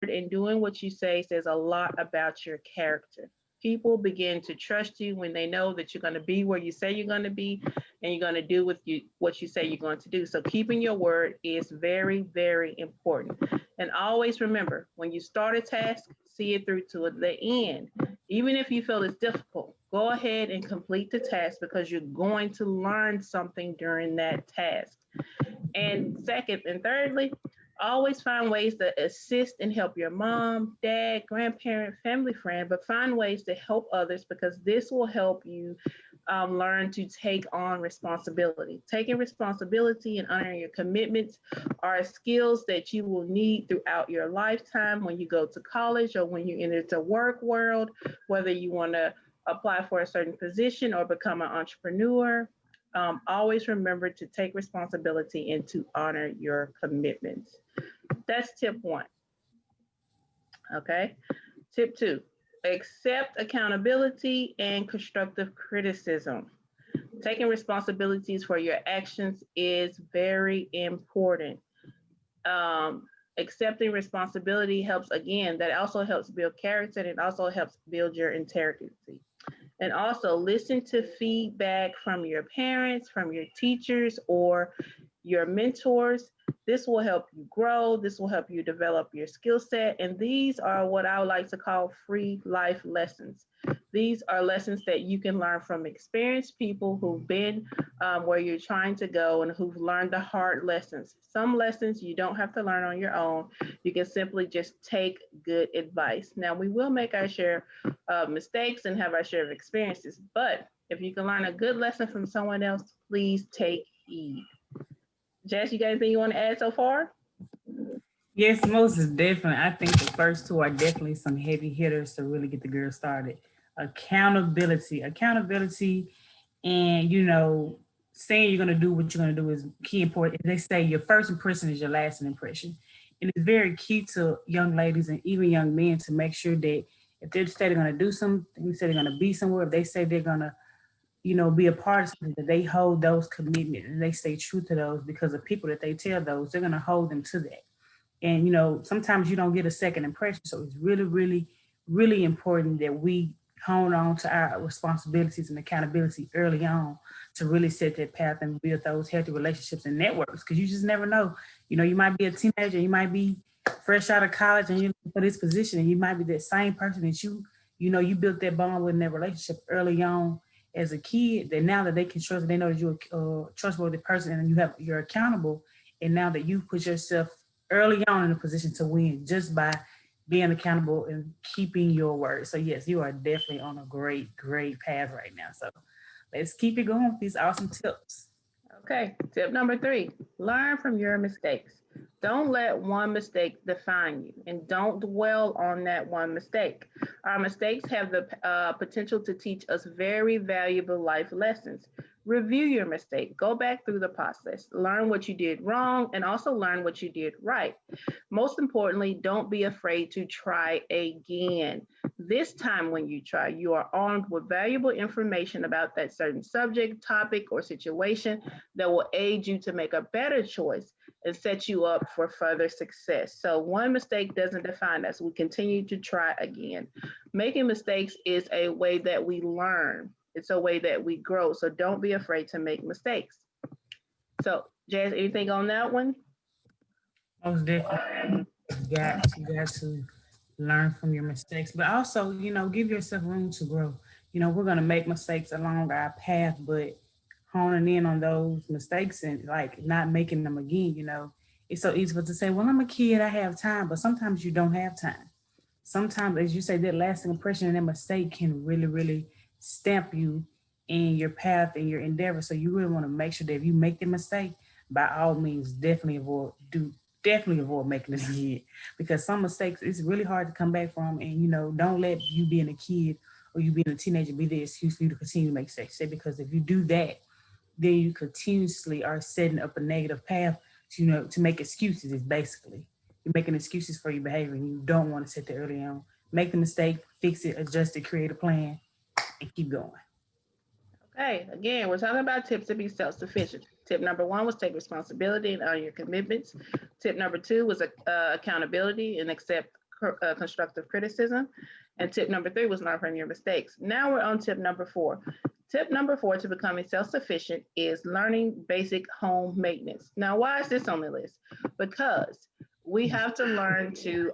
and doing what you say says a lot about your character. People begin to trust you when they know that you're going to be where you say you're going to be and you're going to do what you say you're going to do. So keeping your word is very, very important. And always remember, when you start a task, see it through to the end. Even if you feel it's difficult, go ahead and complete the task because you're going to learn something during that task. And second and thirdly, always find ways to assist and help your mom, dad, grandparent, family friend, but find ways to help others because this will help you learn to take on responsibility. Taking responsibility and honoring your commitments are skills that you will need throughout your lifetime when you go to college or when you enter the work world, whether you want to apply for a certain position or become an entrepreneur. Always remember to take responsibility and to honor your commitments. That's tip one. Okay. Tip two, accept accountability and constructive criticism. Taking responsibilities for your actions is very important. Um, Accepting responsibility helps, again, that also helps build character and it also helps build your integrity. And also listen to feedback from your parents, from your teachers, or your mentors. This will help you grow. This will help you develop your skill set. And these are what I would like to call free life lessons. These are lessons that you can learn from experienced people who've been where you're trying to go and who've learned the hard lessons. Some lessons you don't have to learn on your own. You can simply just take good advice. Now, we will make our share of mistakes and have our share of experiences, but if you can learn a good lesson from someone else, please take heed. Jess, you got anything you want to add so far? Yes, most is definitely. I think the first two are definitely some heavy hitters to really get the girl started. Accountability, and saying you're gonna do what you're gonna do is key important. They say your first impression is your lasting impression, and it's very key to young ladies and even young men to make sure that if they say they're gonna do something, they say they're gonna be somewhere, if they say they're gonna be a part of something, that they hold those commitments and they stay true to those because the people that they tell those, they're gonna hold them to that. And sometimes you don't get a second impression, so it's really, really, really important that we hone on to our responsibilities and accountability early on to really set that path and build those healthy relationships and networks, because you just never know. You might be a teenager, you might be fresh out of college and you're looking for this position, and you might be that same person that you built that bond with in that relationship early on as a kid, that now that they can trust, they know that you're a trustworthy person and you're accountable, and now that you put yourself early on in a position to win just by being accountable and keeping your word. So yes, you are definitely on a great, great path right now. So let's keep it going with these awesome tips. Okay, tip number three, learn from your mistakes. Don't let one mistake define you and don't dwell on that one mistake. Our mistakes have the potential to teach us very valuable life lessons. Review your mistake, go back through the process, learn what you did wrong, and also learn what you did right. Most importantly, don't be afraid to try again. This time, when you try, you are armed with valuable information about that certain subject, topic, or situation that will aid you to make a better choice and set you up for further success. So, one mistake doesn't define us. We continue to try again. Making mistakes is a way that we learn, it's a way that we grow. So, don't be afraid to make mistakes. So, Jazz, anything on that one? Most definitely, you got to learn from your mistakes, but also give yourself room to grow. We're gonna make mistakes along our path, but honing in on those mistakes and like not making them again. It's so easy to say, "Well, I'm a kid, I have time," but sometimes you don't have time. Sometimes, as you say, that lasting impression and that mistake can really, really stamp you in your path and your endeavor. So you really want to make sure that if you make the mistake, by all means, definitely avoid making it again, because some mistakes it's really hard to come back from. And don't let you being a kid or you being a teenager be the excuse for you to continue to make mistakes. Because if you do that, then you continuously are setting up a negative path to make excuses. Is basically you're making excuses for your behavior, and you don't want to set that early on. Make the mistake, fix it, adjust it, create a plan, and keep going. Okay, again, we're talking about tips to be self sufficient. Tip number one was take responsibility and honor your commitments. Tip number two was accountability and accept constructive criticism. And tip number 3 was learn from your mistakes. Now we're on tip number 4. Tip number 4 to becoming self-sufficient is learning basic home maintenance. Now, why is this on the list? Because we have to learn to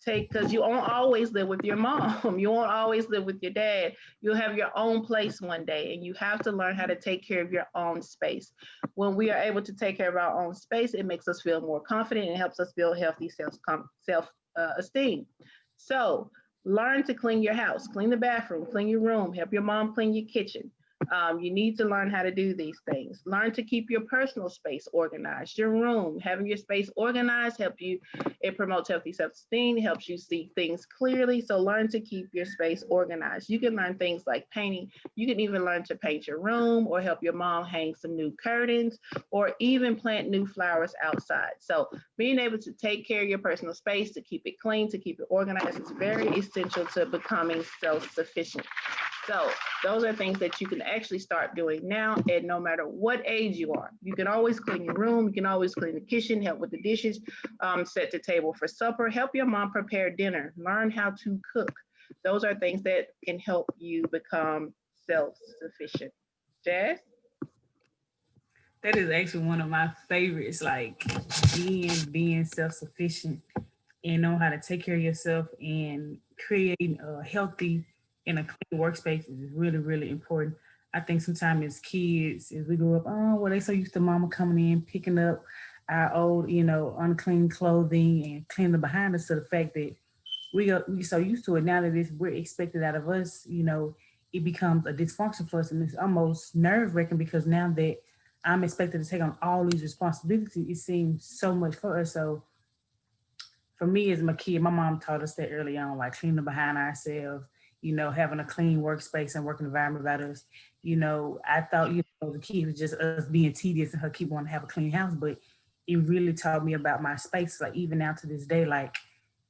because you won't always live with your mom. You won't always live with your dad. You'll have your own place one day, and you have to learn how to take care of your own space. When we are able to take care of our own space, it makes us feel more confident and helps us build healthy self-esteem. So learn to clean your house, clean the bathroom, clean your room, help your mom clean your kitchen. You need to learn how to do these things. Learn to keep your personal space organized, your room. Having your space organized it promotes healthy self-esteem, helps you see things clearly. So learn to keep your space organized. You can learn things like painting. You can even learn to paint your room or help your mom hang some new curtains or even plant new flowers outside. So being able to take care of your personal space, to keep it clean, to keep it organized is very essential to becoming self-sufficient. So those are things that you can actually start doing now, and no matter what age you are. You can always clean your room, you can always clean the kitchen, help with the dishes, set the table for supper, help your mom prepare dinner, learn how to cook. Those are things that can help you become self-sufficient. Jazz? That is actually one of my favorites, like being self-sufficient and know how to take care of yourself and create a healthy and a clean workspace is really, really important. I think sometimes as kids, as we grow up, oh, well, they so used to mama coming in, picking up our old, unclean clothing and cleaning behind us, to the fact that we so used to it now that we're expected out of us, it becomes a dysfunction for us, and it's almost nerve wracking because now that I'm expected to take on all these responsibilities, it seems so much for us. So for me as my kid, my mom taught us that early on, like cleaning behind ourselves, having a clean workspace and working environment about us. I thought, the kid was just us being tedious and her keep wanting to have a clean house, but it really taught me about my space. Like even now to this day, like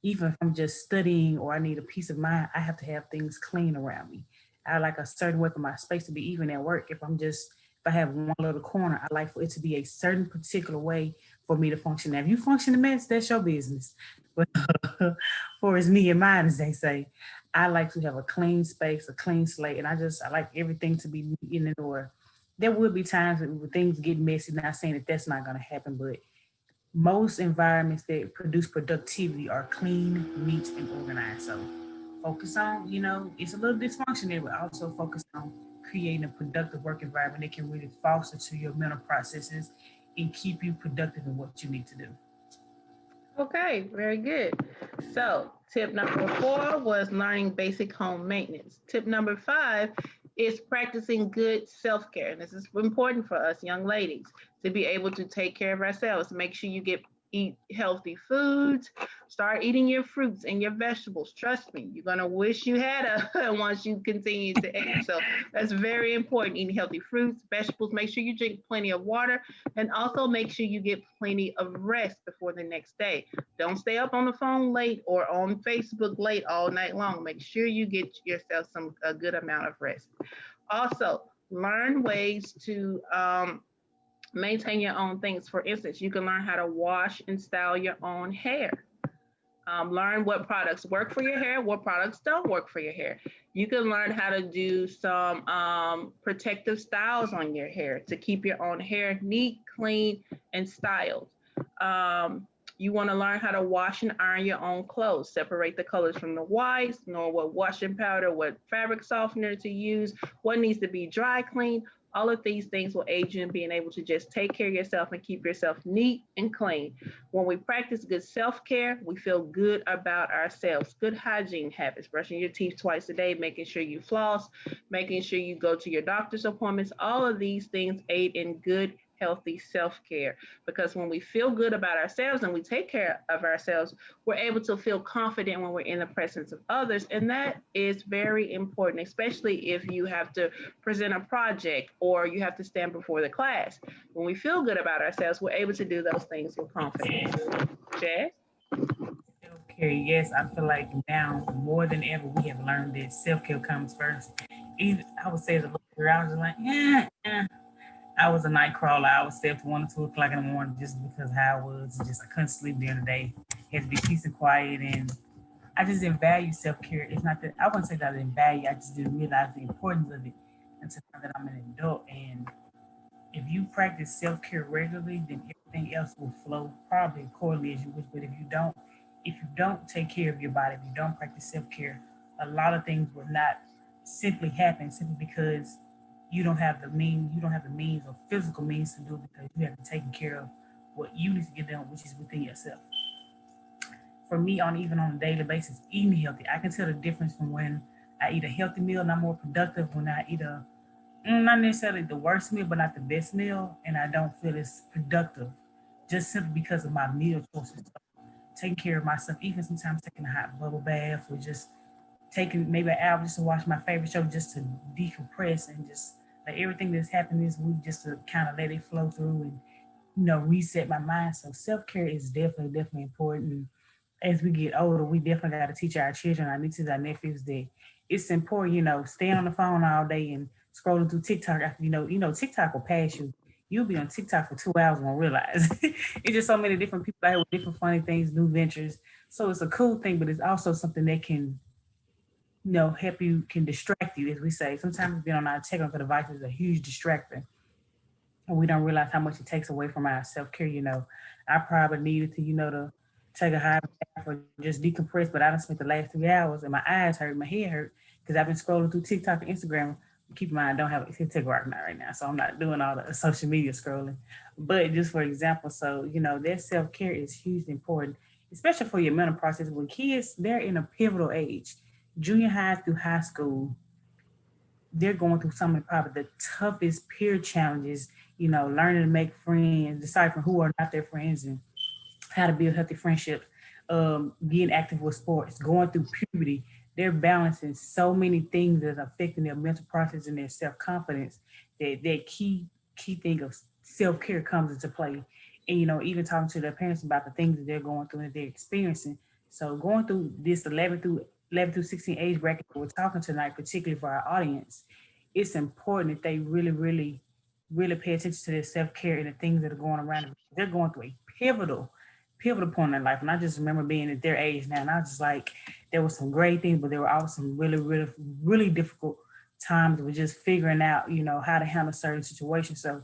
even if I'm just studying or I need a peace of mind, I have to have things clean around me. I like a certain way for my space to be, even at work. If I have one little corner, I like for it to be a certain particular way for me to function. Now, if you function a mess, that's your business. But for as me and mine, as they say, I like to have a clean space, a clean slate, and I like everything to be neat and in order. There will be times when things get messy. Not saying that that's not going to happen, but most environments that produce productivity are clean, neat, and organized. So focus on, it's a little dysfunctional, but also focus on creating a productive work environment that can really foster to your mental processes and keep you productive in what you need to do. Okay, very good. So, tip number 4 was learning basic home maintenance. Tip number 5 is practicing good self care. And this is important for us young ladies to be able to take care of ourselves. Make sure you eat healthy foods. Start eating your fruits and your vegetables. Trust me, you're gonna wish you had a once you continue to age. So that's very important. Eating healthy fruits, vegetables. Make sure you drink plenty of water, and also make sure you get plenty of rest before the next day. Don't stay up on the phone late or on Facebook late all night long. Make sure you get yourself a good amount of rest. Also, learn ways to maintain your own things. For instance, you can learn how to wash and style your own hair. Learn what products work for your hair, what products don't work for your hair. You can learn how to do some protective styles on your hair to keep your own hair neat, clean, and styled. You want to learn how to wash and iron your own clothes, separate the colors from the whites, know what washing powder, what fabric softener to use, what needs to be dry cleaned. All of these things will aid you in being able to just take care of yourself and keep yourself neat and clean. When we practice good self-care, we feel good about ourselves. Good hygiene habits, brushing your teeth twice a day, making sure you floss, making sure you go to your doctor's appointments. All of these things aid in good, healthy self-care, because when we feel good about ourselves and we take care of ourselves, we're able to feel confident when we're in the presence of others. And that is very important, especially if you have to present a project or you have to stand before the class. When we feel good about ourselves, we're able to do those things with confidence. Jazz? Self-care, yes, I feel like now more than ever we have learned that self-care comes first. Even I would say as a little girl, I was just like, I was a night crawler. I would stay up to 1 or 2 o'clock in the morning just because how I was. Just I couldn't sleep during the day. has to be peace and quiet. And I just didn't value self care. It's not that I wouldn't say that I didn't value. I just didn't realize the importance of it until now that I'm an adult. And if you practice self care regularly, then everything else will flow probably accordingly as you wish. But if you don't take care of your body, if you don't practice self care, a lot of things will not simply happen simply because you don't have the means or physical means to do it because you haven't taken care of what you need to get done, which is within yourself. For me, on even on a daily basis, eating healthy, I can tell the difference from when I eat a healthy meal and I'm more productive when I eat a not necessarily the worst meal, but not the best meal, and I don't feel as productive just simply because of my meal choices. So taking care of myself, even sometimes taking a hot bubble bath or just taking maybe an hour just to watch my favorite show just to decompress and just let everything that's happened this week just to kind of let it flow through and reset my mind. So self-care is definitely important. And as we get older, we definitely got to teach our children, our nieces, our nephews that it's important, staying on the phone all day and scrolling through TikTok after TikTok will pass you. You'll be on TikTok for 2 hours and won't realize. It's just so many different people out here with different funny things, new ventures. So it's a cool thing, but it's also something that can, help you, can distract you, as we say. Sometimes being on our technical devices is a huge distractor and we don't realize how much it takes away from our self care. I probably needed to, to take a hot bath or just decompress, but I done spent the last 3 hours and my eyes hurt, my head hurt because I've been scrolling through TikTok and Instagram. Keep in mind, I don't have a TikTok right now, so I'm not doing all the social media scrolling. But just for example, so that self care is hugely important, especially for your mental process. When kids, they're in a pivotal age, junior high through high school, they're going through some of probably the toughest peer challenges, learning to make friends, deciphering who are not their friends, and how to build healthy friendships, being active with sports, going through puberty. They're balancing so many things that are affecting their mental process and their self confidence. That key thing of self care comes into play, and even talking to their parents about the things that they're going through and they're experiencing. So going through this 11 through 16 age bracket that we're talking tonight, particularly for our audience, it's important that they really pay attention to their self care and the things that are going around them. They're going through a pivotal point in their life. And I just remember being at their age now, and I was just like, there were some great things, but there were also some really difficult times with just figuring out, how to handle certain situations. So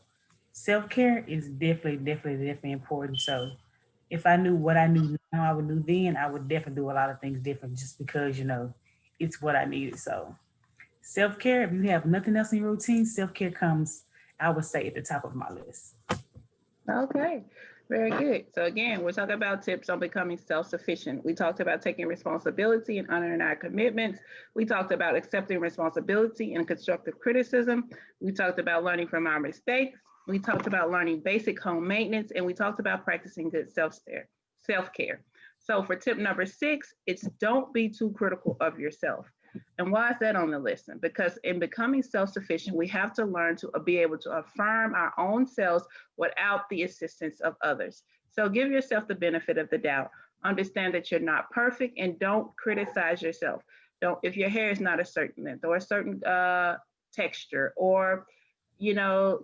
self care is definitely important. So if I knew what I knew now, I would do then, I would definitely do a lot of things different just because, it's what I needed. So self care, if you have nothing else in your routine, self care comes, I would say, at the top of my list. Okay, very good. So again, we're talking about tips on becoming self-sufficient. We talked about taking responsibility and honoring our commitments. We talked about accepting responsibility and constructive criticism. We talked about learning from our mistakes. We talked about learning basic home maintenance, and we talked about practicing good self-care. So for tip number 6, it's don't be too critical of yourself. And why is that on the list? Because in becoming self sufficient, we have to learn to be able to affirm our own selves without the assistance of others. So give yourself the benefit of the doubt. Understand that you're not perfect and don't criticize yourself. Don't, if your hair is not a certain length or a certain texture, or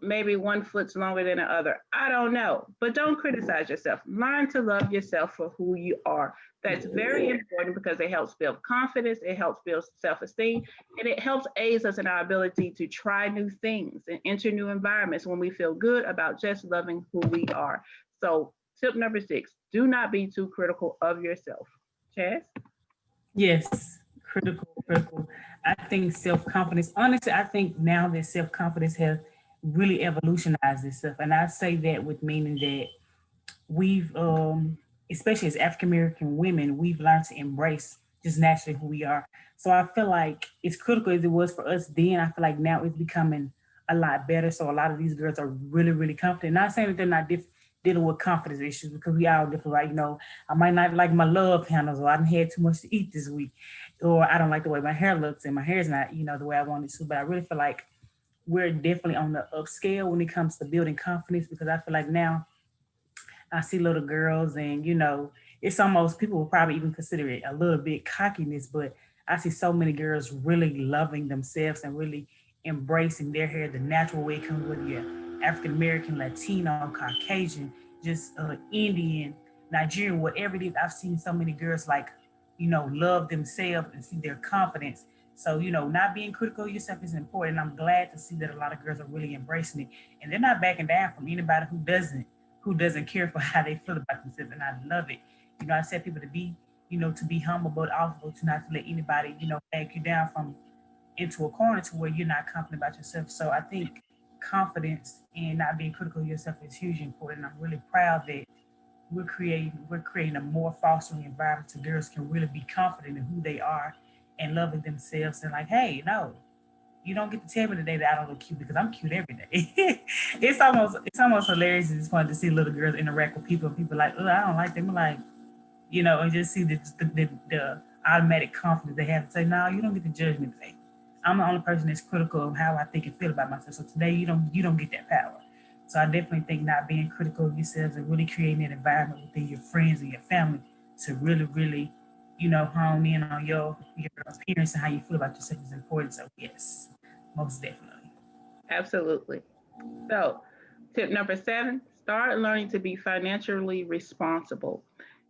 maybe one foot's longer than the other. I don't know, but don't criticize yourself. Learn to love yourself for who you are. That's very important because it helps build confidence, it helps build self-esteem, and it helps aids us in our ability to try new things and enter new environments when we feel good about just loving who we are. So tip number 6, do not be too critical of yourself. Chaz? Yes, critical. I think self confidence. Honestly, I think now that self confidence has really evolutionized itself, and I say that with meaning that we've, especially as African American women, we've learned to embrace just naturally who we are. So I feel like it's critical as it was for us then. I feel like now it's becoming a lot better. So a lot of these girls are really confident. Not saying that they're not dealing with confidence issues because we all different, right? I might not like my love handles, or I didn't had too much to eat this week, or I don't like the way my hair looks and my hair's not, the way I want it to. But I really feel like we're definitely on the upscale when it comes to building confidence because I feel like now I see little girls, and it's almost people will probably even consider it a little bit cockiness, but I see so many girls really loving themselves and really embracing their hair the natural way it comes with you African American, Latino, Caucasian, just Indian. Nigerian, whatever it is, I've seen so many girls like, love themselves and see their confidence. So, not being critical of yourself is important. I'm glad to see that a lot of girls are really embracing it, and they're not backing down from anybody who doesn't care for how they feel about themselves. And I love it. I said people to be humble, but also to not to let anybody, back you down from into a corner to where you're not confident about yourself. So I think confidence and not being critical of yourself is hugely important. I'm really proud that we're creating a more fostering environment so girls can really be confident in who they are and loving themselves and like, hey, no, you don't get to tell me today that I don't look cute because I'm cute every day. It's almost hilarious at this point to see little girls interact with people and people like, oh, I don't like them. Like, and just see the automatic confidence they have to say, no, you don't get to judge me today. I'm the only person that's critical of how I think and feel about myself. So today you don't get that power. So I definitely think not being critical of yourselves and really creating an environment within your friends and your family to really, really, hone in on your appearance and how you feel about yourself is important. So yes, most definitely. Absolutely. So, tip number 7, start learning to be financially responsible.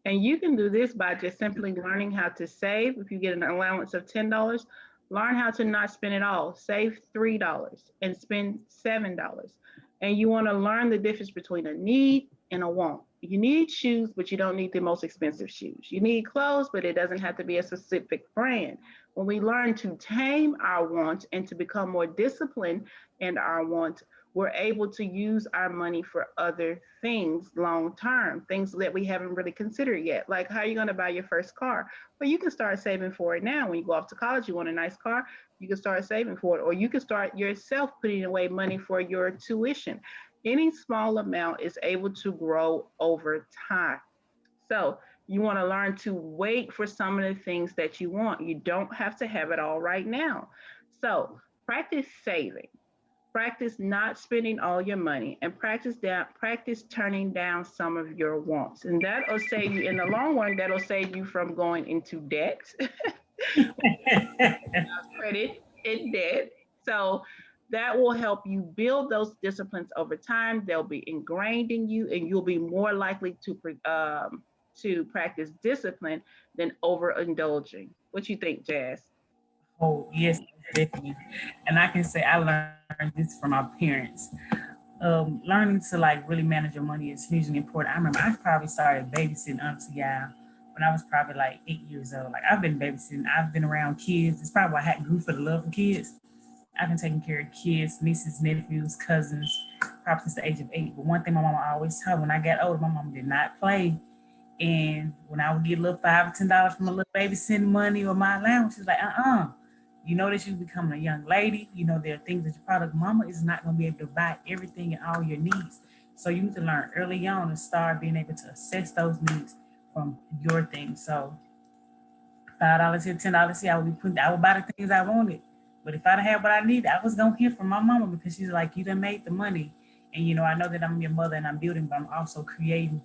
And you can do this by just simply learning how to save. If you get an allowance of $10, learn how to not spend it all. Save $3 and spend $7. And you want to learn the difference between a need and a want. You need shoes, but you don't need the most expensive shoes. You need clothes, but it doesn't have to be a specific brand. When we learn to tame our wants and to become more disciplined in our wants, we're able to use our money for other things long term, things that we haven't really considered yet. Like, how are you going to buy your first car? Well, you can start saving for it now. When you go off to college, you want a nice car, you can start saving for it, or you can start yourself putting away money for your tuition. Any small amount is able to grow over time. So, you want to learn to wait for some of the things that you want. You don't have to have it all right now. So, practice saving, practice not spending all your money, and practice turning down some of your wants, and that'll save you in the long run. That'll save you from going into debt. Credit in debt. So that will help you build those disciplines over time. They'll be ingrained in you, and you'll be more likely to practice discipline than overindulging. What you think, Jazz? Oh yes, definitely. And I can say I learned this from my parents. Learning to like really manage your money is hugely important. I remember I probably started babysitting auntie y'all when I was probably like 8 years old. Like I've been babysitting, I've been around kids. It's probably why I had grew for the love for kids. I've been taking care of kids, nieces, nephews, cousins, probably since the age of 8. But one thing my mama always told me when I got older, my mama did not play. And when I would get a little $5 or $10 from a little babysitting money or my allowance, she's like, you know that you're becoming a young lady. You know there are things that your product mama is not going to be able to buy everything and all your needs. So you need to learn early on and start being able to assess those needs from your things. So $5 here, $10 here. I would buy the things I wanted. But if I didn't have what I needed, I was gonna hear from my mama because she's like, you done made the money. And I know that I'm your mother and I'm building, but I'm also creating,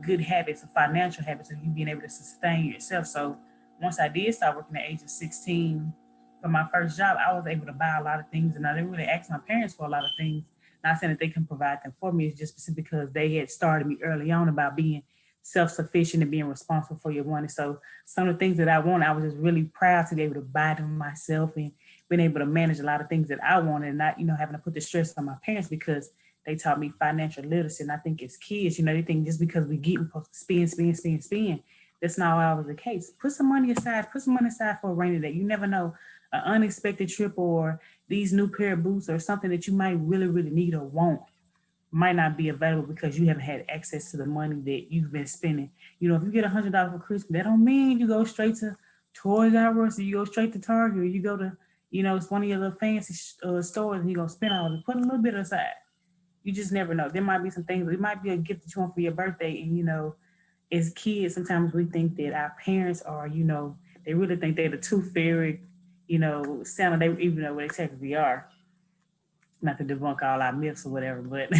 good habits, financial habits of you being able to sustain yourself. So once I did start working at the age of 16 for my first job, I was able to buy a lot of things and I didn't really ask my parents for a lot of things. Not saying that they can provide them for me, it's just because they had started me early on about being self-sufficient and being responsible for your money. So some of the things that I wanted, I was just really proud to be able to buy them myself and being able to manage a lot of things that I wanted and not, having to put the stress on my parents because they taught me financial literacy. And I think as kids, they think just because we get supposed to spend, spend, spend, spend, that's not always the case. Put some money aside, for a rainy day. You never know, an unexpected trip or these new pair of boots or something that you might really, really need or want might not be available because you haven't had access to the money that you've been spending. If you get $100 for Christmas, that don't mean you go straight to Toys R Us or you go straight to Target or you go to, it's one of your little fancy stores and you go spend all of it. Put a little bit aside. You just never know. There might be some things. It might be a gift that you want for your birthday, and as kids, sometimes we think that our parents are, they really think they're the tooth fairy, Santa. They even know what they technically are. Not to debunk all our myths or whatever, but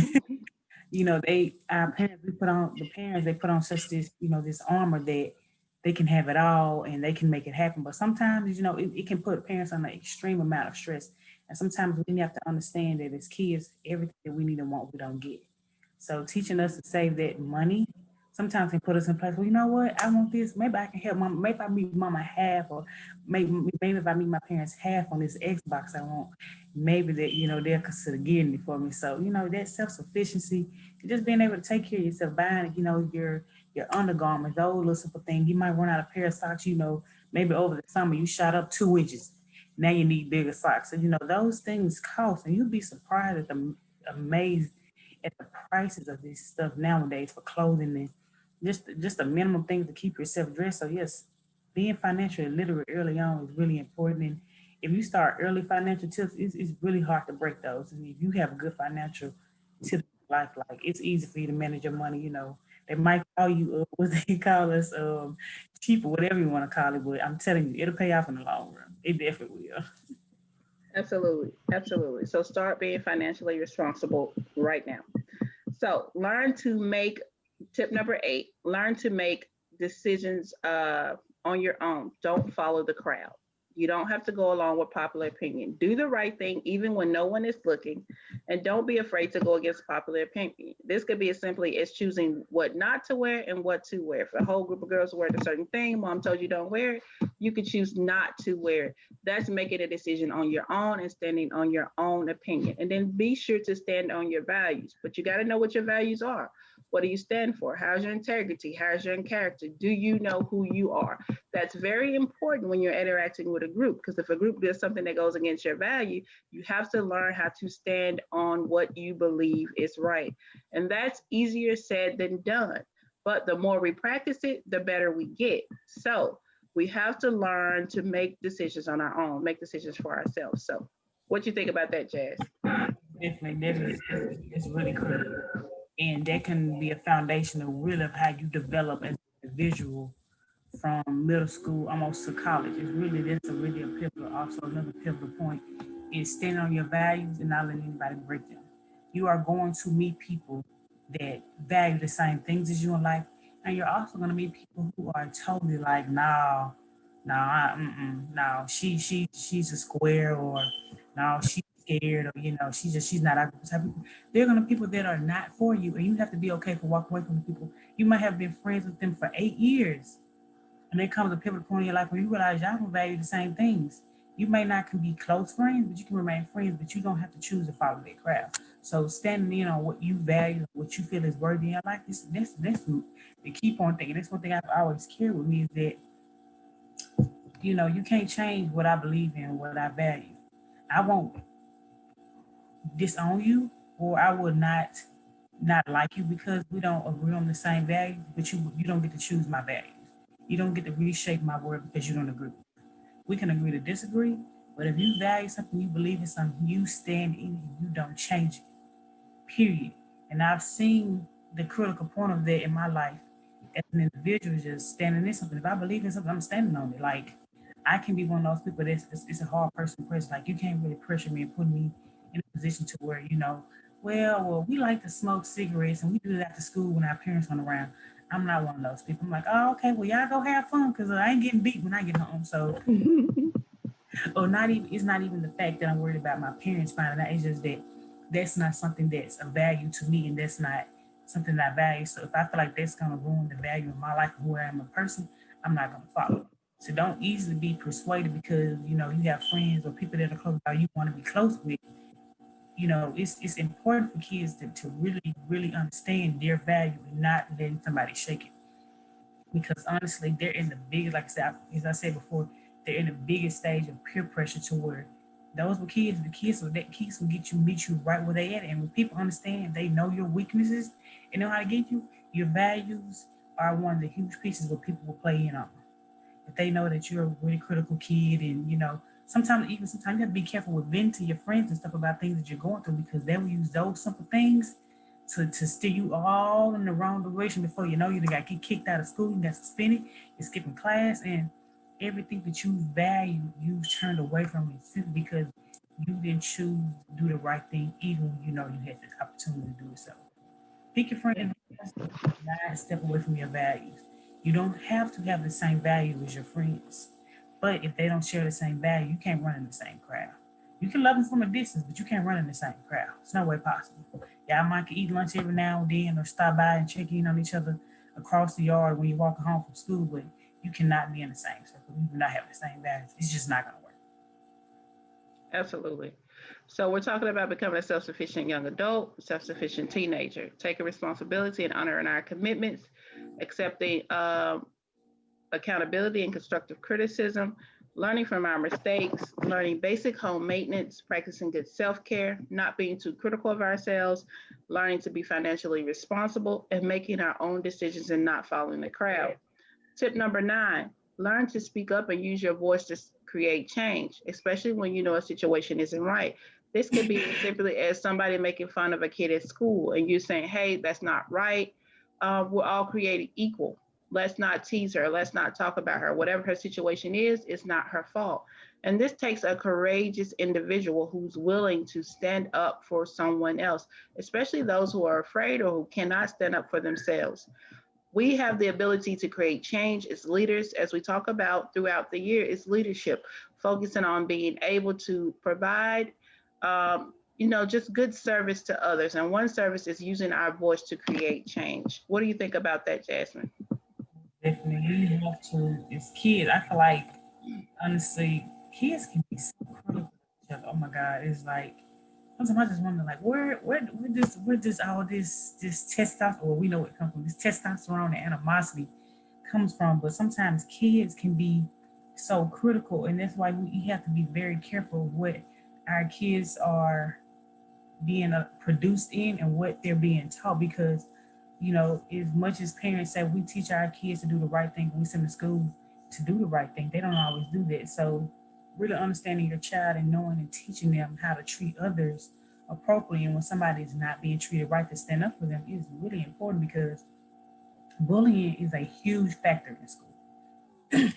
they our parents we put on the parents they put on such this this armor that they can have it all and they can make it happen. But sometimes it can put parents on an extreme amount of stress, and sometimes we have to understand that as kids, everything that we need and want we don't get. So teaching us to save that money sometimes they put us in place. Well, you know what? I want this. Maybe I can help mom. Maybe I meet mama half, or maybe if I meet my parents half on this Xbox I want, maybe that they'll consider getting it for me. So that self sufficiency, just being able to take care of yourself, buying your undergarments, those little simple things. You might run out of pair of socks. Maybe over the summer you shot up 2 inches. Now you need bigger socks. So those things cost, and you'd be surprised at the amazed at the prices of this stuff nowadays for clothing and just the minimum things to keep yourself dressed. So yes, being financially literate early on is really important. And if you start early financial tips, it's really hard to break those. And if you have a good financial tip in life, like it's easy for you to manage your money. They might call you what they call us cheap or whatever you want to call it, but I'm telling you, it'll pay off in the long run. It definitely will. Absolutely. Absolutely. So start being financially responsible right now. So learn to make, tip number 8, learn to make decisions on your own. Don't follow the crowd. You don't have to go along with popular opinion. Do the right thing even when no one is looking, and don't be afraid to go against popular opinion. This could be as simply as choosing what not to wear and what to wear. If a whole group of girls wear a certain thing, mom told you don't wear it, you could choose not to wear it. That's making a decision on your own and standing on your own opinion. And then be sure to stand on your values. But you got to know what your values are. What do you stand for? How's your integrity? How's your character? Do you know who you are? That's very important when you're interacting with a group, because if a group does something that goes against your value, you have to learn how to stand on what you believe is right. And that's easier said than done. But the more we practice it, the better we get. So we have to learn to make decisions on our own, make decisions for ourselves. So what do you think about that, Jazz? Definitely, it's really critical, and that can be a foundation of really of how you develop as an individual from middle school almost to college. It's really that's a really a pivotal, also another pivotal point is standing on your values and not letting anybody break them. You are going to meet people that value the same things as you in life, and you're also going to meet people who are totally like, no, she's a square, or no, she's scared, or she's not out. They're going to people that are not for you, and you have to be okay for walking away from the people. You might have been friends with them for 8 years, and there comes a pivot point in your life where you realize y'all don't value the same things. You may not can be close friends, but you can remain friends, but you don't have to choose to follow that crowd. So standing in on what you value, what you feel is worthy in your life, this the key point thing. And that's one thing I've always carried with me is that, you can't change what I believe in, what I value. I won't disown you, or I would not like you because we don't agree on the same values, but you don't get to choose my values. You don't get to reshape my word because you don't agree. We can agree to disagree, but if you value something, you believe in something, you stand in it, you don't change it. Period. And I've seen the critical point of that in my life as an individual, just standing in something. If I believe in something, I'm standing on it. Like I can be one of those people that's it's a hard person to press. Like you can't really pressure me and put me in a position to where well, we like to smoke cigarettes and we do it after school when our parents aren't around. I'm not one of those people. I'm like, oh, okay, well, y'all go have fun because I ain't getting beat when I get home. So, or not even, it's not even the fact that I'm worried about my parents finding out. It's just that that's not something that's a value to me, and that's not something that I value. So if I feel like that's gonna ruin the value of my life and who I am a person, I'm not gonna follow. So don't easily be persuaded because you have friends or people that are close by you want to be close with. It's important for kids to really really understand their value and not letting somebody shake it, because honestly, they're in the big, like I said, as I said before, they're in the biggest stage of peer pressure to where those were kids, the kids will get you, meet you right where they at. And when people understand, they know your weaknesses and know how to get you, your values are one of the huge pieces where people will play in on. If they know that you're a really critical kid, and sometimes you have to be careful with venting to your friends and stuff about things that you're going through, because they will use those simple things to steer you all in the wrong direction. Before you know, you got kicked out of school, you got suspended, you're skipping class, and everything that you value, you've turned away from it simply because you didn't choose to do the right thing, even when you know you had the opportunity to do so. Pick your friend, not step away from your values. You don't have to have the same value as your friends, but if they don't share the same value, you can't run in the same crowd. You can love them from a distance, but you can't run in the same crowd. It's no way possible. Y'all might eat lunch every now and then or stop by and check in on each other across the yard when you're walking home from school, but you cannot be in the same circle. You do not have the same values. It's just not going to work. Absolutely. So we're talking about becoming a self-sufficient young adult, self-sufficient teenager, taking responsibility and honoring our commitments, accepting accountability and constructive criticism, learning from our mistakes, learning basic home maintenance, practicing good self-care, not being too critical of ourselves, learning to be financially responsible, and making our own decisions and not following the crowd. Tip number 9, learn to speak up and use your voice to create change, especially when you know a situation isn't right. This could be as simply as somebody making fun of a kid at school and you saying, hey, that's not right. We're all created equal. Let's not tease her. Let's not talk about her. Whatever her situation is, it's not her fault. And this takes a courageous individual who's willing to stand up for someone else, especially those who are afraid or who cannot stand up for themselves. We have the ability to create change as leaders, as we talk about throughout the year, is leadership, focusing on being able to provide, just good service to others. And one service is using our voice to create change. What do you think about that, Jasmine? Definitely, we have to, as kids, I feel like, honestly, kids can be so critical to each other. Oh my God, it's like, sometimes I just wonder, like, where does all this testosterone? Well, we know it comes from. This testosterone and animosity comes from. But sometimes kids can be so critical, and that's why we have to be very careful of what our kids are being produced in and what they're being taught. Because as much as parents say we teach our kids to do the right thing, we send them to school to do the right thing, they don't always do that. So really understanding your child and knowing and teaching them how to treat others appropriately, and when somebody is not being treated right, to stand up for them is really important, because bullying is a huge factor in school.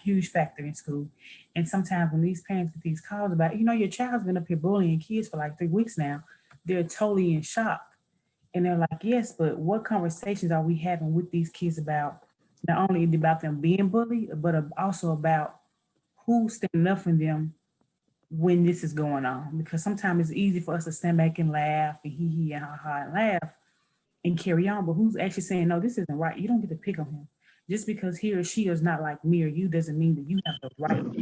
Huge factor in school. And sometimes when these parents get these calls about, your child's been up here bullying kids for like 3 weeks now, they're totally in shock. And they're like, yes, but what conversations are we having with these kids about not only about them being bullied, but also about who's standing up for them when this is going on? Because sometimes it's easy for us to stand back and laugh and hee hee and ha ha and laugh and carry on. But who's actually saying, no, this isn't right? You don't get to pick on him. Just because he or she is not like me or you doesn't mean that you have the right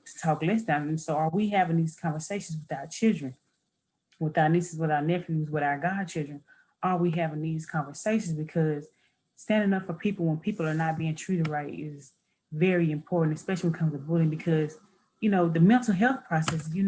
to talk less down. And so are we having these conversations with our children, with our nieces, with our nephews, with our godchildren? Are we having these conversations? Because standing up for people when people are not being treated right is very important, especially when it comes to bullying. Because the mental health process, you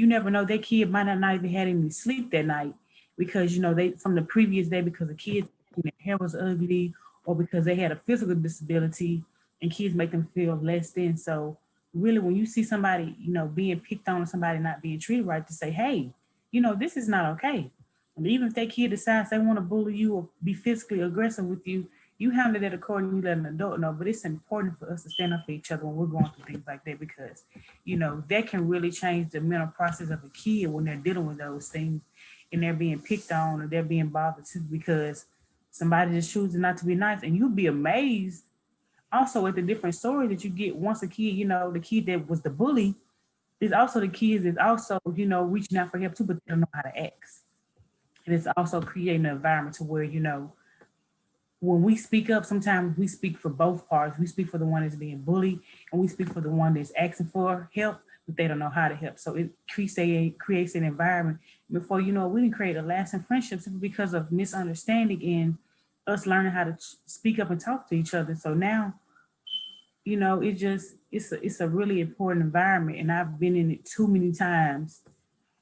never know, that kid might not even had any sleep that night, because they from the previous day, because the kids their hair was ugly, or because they had a physical disability, and kids make them feel less than. So really, when you see somebody being picked on, somebody not being treated right, to say, hey, this is not okay. And even if that kid decides they want to bully you or be physically aggressive with you, you handle that accordingly, you let an adult know. But it's important for us to stand up for each other when we're going through things like that, because that can really change the mental process of a kid when they're dealing with those things and they're being picked on or they're being bothered too, because somebody just chooses not to be nice. And you'll be amazed also at the different stories that you get once a kid, the kid that was the bully, there's also the kids that's also, reaching out for help too, but they don't know how to ask. And it's also creating an environment to where, when we speak up, sometimes we speak for both parties. We speak for the one that's being bullied, and we speak for the one that's asking for help, but they don't know how to help. So it creates an environment. Before you know it, we can create a lasting friendship simply because of misunderstanding and us learning how to speak up and talk to each other. So now, it's a really important environment, and I've been in it too many times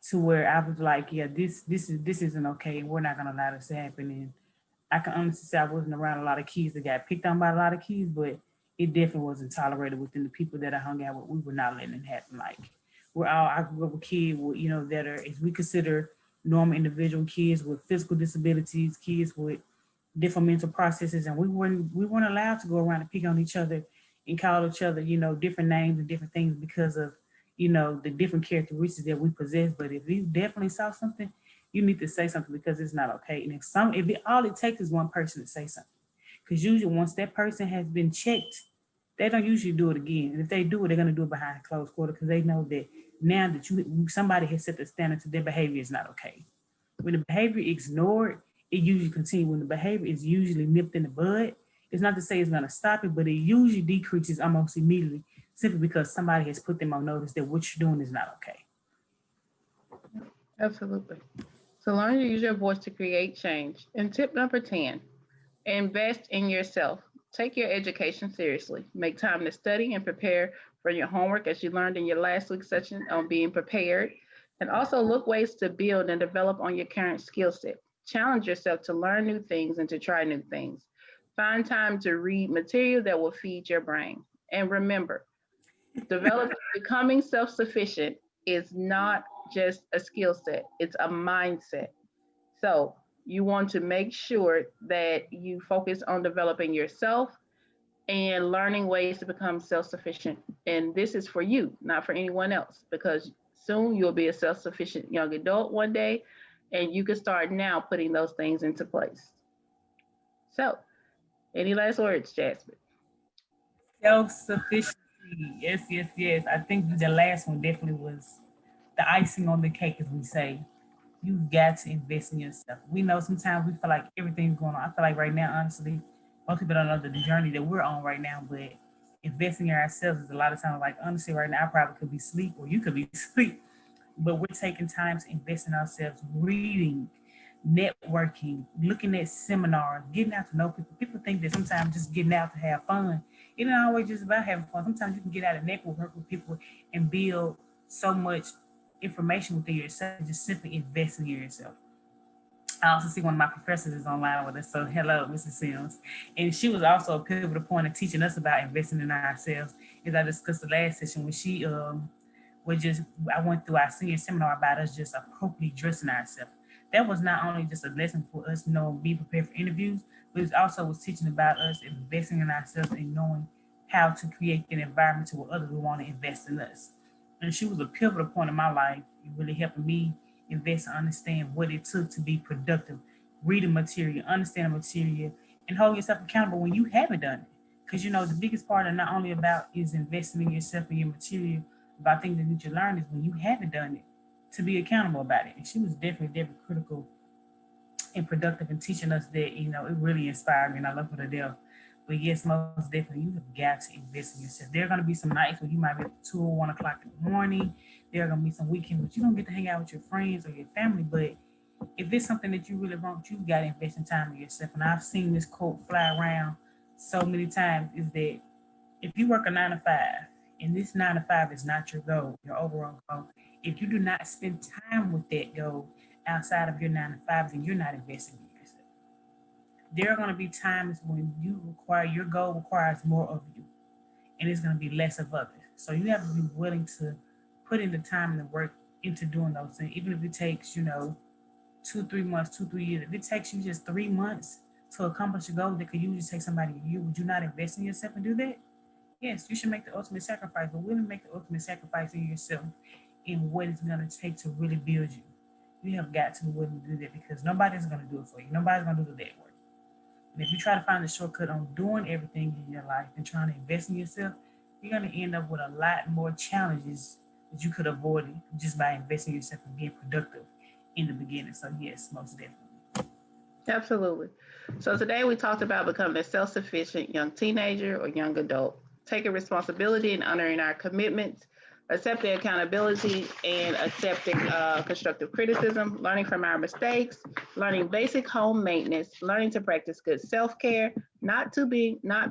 to where I was like, yeah, this isn't okay, and we're not gonna allow this to happen. And I can honestly say I wasn't around a lot of kids that got picked on by a lot of kids, but it definitely wasn't tolerated within the people that I hung out with. We were not letting it happen. Like, I grew up with kids with, that are, as we consider, normal individual kids with physical disabilities, kids with different mental processes, and we weren't allowed to go around and pick on each other and call each other, different names and different things because of, the different characteristics that we possess. But if you definitely saw something, you need to say something, because it's not okay. And all it takes is one person to say something, because usually once that person has been checked, they don't usually do it again. And if they do it, they're going to do it behind closed quarter, because they know that now that somebody has set the standard to their behavior is not okay. When the behavior is ignored it usually continues when the behavior is usually nipped in the bud. It's not to say it's going to stop it, but it usually decreases almost immediately simply because somebody has put them on notice that what you're doing is not okay. Absolutely. So learn to use your voice to create change. And tip number 10, invest in yourself. Take your education seriously. Make time to study and prepare for your homework, as you learned in your last week's session on being prepared. And also look ways to build and develop on your current skill set. Challenge yourself to learn new things and to try new things. Find time to read material that will feed your brain. And remember, becoming self sufficient is not just a skill set, it's a mindset. So you want to make sure that you focus on developing yourself and learning ways to become self sufficient. And this is for you, not for anyone else, because soon you'll be a self sufficient young adult one day, and you can start now putting those things into place. So, any last words, Jasmine? Self-sufficiency. Yes, yes, yes. I think the last one definitely was the icing on the cake, as we say. You've got to invest in yourself. We know sometimes we feel like everything's going on. I feel like right now, honestly, most people don't know the journey that we're on right now, but investing in ourselves is a lot of times like honestly right now I probably could be asleep or you could be asleep, but we're taking time to invest in ourselves, reading, networking, looking at seminars, getting out to know people. People think that sometimes just getting out to have fun. It ain't always just about having fun. Sometimes you can get out and network, work with people, and build so much information within yourself. Just simply invest in yourself. I also see one of my professors is online with us. So hello, Mrs. Sims. And she was also a pivotal point in teaching us about investing in ourselves. As I discussed the last session when she was just I went through our senior seminar about us just appropriately dressing ourselves. That was not only just a lesson for us, be prepared for interviews, but it also was teaching about us investing in ourselves and knowing how to create an environment to where others will want to invest in us. And she was a pivotal point in my life, really helping me invest and understand what it took to be productive, reading material, understanding material, and hold yourself accountable when you haven't done it. Because the biggest part of not only about is investing in yourself and your material about things that you need to learn is when you haven't done it to be accountable about it. And she was definitely critical and productive in teaching us that, it really inspired me and I love her to death. But yes, most definitely, you have got to invest in yourself. There are going to be some nights where you might be at 2 or 1 o'clock in the morning. There are going to be some weekends where you don't get to hang out with your friends or your family. But if it's something that you really want, you got to invest in time in yourself. And I've seen this quote fly around so many times is that if you work a 9 to 5 and this 9 to 5 is not your goal, your overall goal, if you do not spend time with that goal outside of your 9 to 5, then you're not investing in yourself. There are going to be times when your goal requires more of you and it's going to be less of others. So you have to be willing to put in the time and the work into doing those things, even if it takes, 2, 3 months, 2, 3 years. If it takes you just 3 months to accomplish a goal that could usually take somebody a year, would you not invest in yourself and do that? Yes, you should make the ultimate sacrifice, but willing to make the ultimate sacrifice in yourself in what it's going to take to really build you. You have got to be willing to do that because nobody's going to do it for you. Nobody's going to do the dead work. And if you try to find a shortcut on doing everything in your life and trying to invest in yourself, you're going to end up with a lot more challenges that you could avoid just by investing in yourself and being productive in the beginning. So yes, most definitely. Absolutely. So today we talked about becoming a self-sufficient young teenager or young adult, taking responsibility and honoring our commitments, accepting accountability and accepting constructive criticism, learning from our mistakes, learning basic home maintenance, learning to practice good self-care, not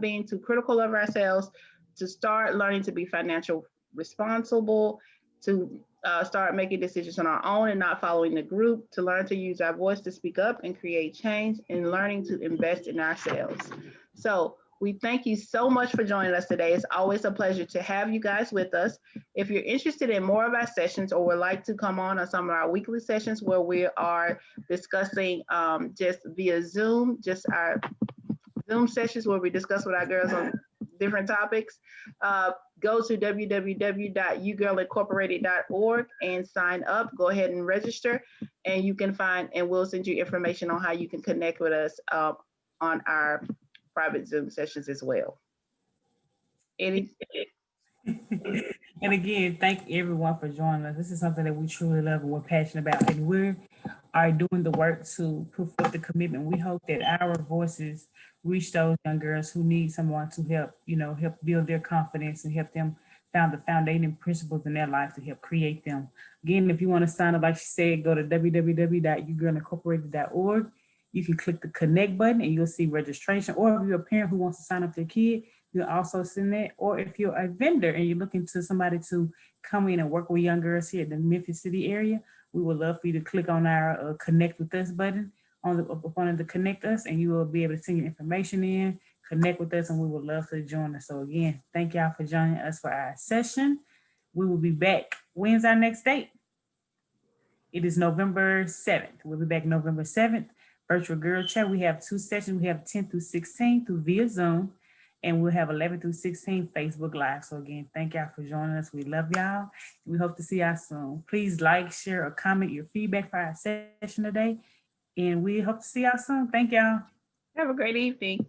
being too critical of ourselves, to start learning to be financial responsible, to start making decisions on our own and not following the group, to learn to use our voice to speak up and create change, and learning to invest in ourselves. So we thank you so much for joining us today. It's always a pleasure to have you guys with us. If you're interested in more of our sessions or would like to come on some of our weekly sessions where we are discussing just via Zoom, just our Zoom sessions where we discuss with our girls on different topics, go to www.yougirlincorporated.org and sign up. Go ahead and register, and you can and we'll send you information on how you can connect with us on our private Zoom sessions as well. Any, And again, thank everyone for joining us. This is something that we truly love and we're passionate about. And we're are doing the work to put forth the commitment. We hope that our voices reach those young girls who need someone to help, help build their confidence and help them found the foundation principles in their life to help create them. Again, if you want to sign up, like she said, go to www.yougirlincorporated.org. You can click the connect button and you'll see registration. Or if you're a parent who wants to sign up their kid, you'll also send that. Or if you're a vendor and you're looking to somebody to come in and work with young girls here in the Memphis City area, we would love for you to click on our connect with us button on the connect us, and you will be able to send your information in, connect with us, and we would love to join us. So again, thank y'all for joining us for our session. We will be back. When's our next date? It is November 7th. We'll be back November 7th. Virtual Girl Chat. We have 2 sessions. We have 10 through 16 through via Zoom, and we'll have 11 through 16 Facebook Live. So again, thank y'all for joining us. We love y'all. We hope to see y'all soon. Please like, share, or comment your feedback for our session today. And we hope to see y'all soon. Thank y'all. Have a great evening.